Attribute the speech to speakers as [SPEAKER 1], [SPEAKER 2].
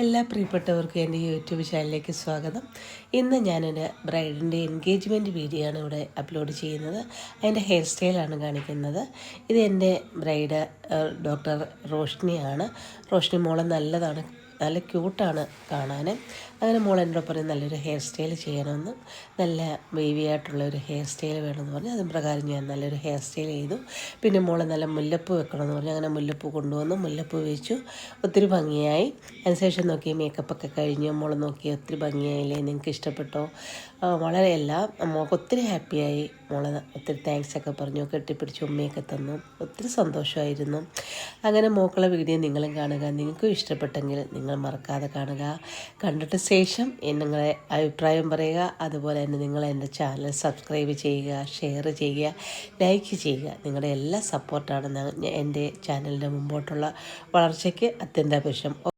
[SPEAKER 1] എല്ലാ പ്രിയപ്പെട്ടവർക്കും എൻ്റെ യൂട്യൂബ് ചാനലിലേക്ക് സ്വാഗതം. ഇന്ന് ഞാനൊരു ബ്രൈഡിൻ്റെ എൻഗേജ്മെൻറ്റ് വീഡിയോ ആണ് ഇവിടെ അപ്ലോഡ് ചെയ്യുന്നത്. അതിൻ്റെ ഹെയർ സ്റ്റൈലാണ് കാണിക്കുന്നത്. ഇത് എൻ്റെ ബ്രൈഡ് ഡോക്ടർ റോഷ്നിയാണ്. റോഷ്നി മോളെ നല്ലതാണ്, നല്ല ക്യൂട്ടാണ് കാണാൻ. അങ്ങനെ മോൾ എന്നോട് പറഞ്ഞ് നല്ലൊരു ഹെയർ സ്റ്റൈൽ ചെയ്യണമെന്ന്, നല്ല വേവി ആയിട്ടുള്ള ഒരു ഹെയർ സ്റ്റൈൽ വേണമെന്ന് പറഞ്ഞു. അതും പ്രകാരം ഞാൻ നല്ലൊരു ഹെയർ സ്റ്റൈൽ ചെയ്തു. പിന്നെ മോളെ നല്ല മുല്ലപ്പൂ വെക്കണമെന്ന് പറഞ്ഞു. അങ്ങനെ മുല്ലപ്പൂ കൊണ്ടുവന്നു, മുല്ലപ്പൂ വെച്ചു. ഒത്തിരി ഭംഗിയായി. അതിനുശേഷം നോക്കി മേക്കപ്പൊക്കെ കഴിഞ്ഞ് മോൾ നോക്കി ഒത്തിരി ഭംഗിയായില്ലേ, നിങ്ങൾക്ക് ഇഷ്ടപ്പെട്ടോ? വളരെയല്ല, മോൾക്ക് ഒത്തിരി ഹാപ്പിയായി. മോളെ ഒത്തിരി താങ്ക്സൊക്കെ പറഞ്ഞു, കെട്ടിപ്പിടിച്ച് ഉമ്മയൊക്കെ തന്നു. ഒത്തിരി സന്തോഷമായിരുന്നു. അങ്ങനെ മോക്കളെ വീഡിയോ നിങ്ങളും കാണുക. നിങ്ങൾക്കും ഇഷ്ടപ്പെട്ടെങ്കിൽ നിങ്ങൾ മറക്കാതെ കാണുക. കണ്ടിട്ട് ശേഷം നിങ്ങളെ അഭിപ്രായം പറയുക. അതുപോലെ തന്നെ നിങ്ങൾ എൻ്റെ ചാനൽ സബ്സ്ക്രൈബ് ചെയ്യുക, ഷെയർ ചെയ്യുക, ലൈക്ക് ചെയ്യുക. നിങ്ങളുടെ എല്ലാ സപ്പോർട്ടാണ് എൻ്റെ ചാനലിൻ്റെ മുമ്പോട്ടുള്ള വളർച്ചയ്ക്ക് അത്യന്താപേക്ഷം.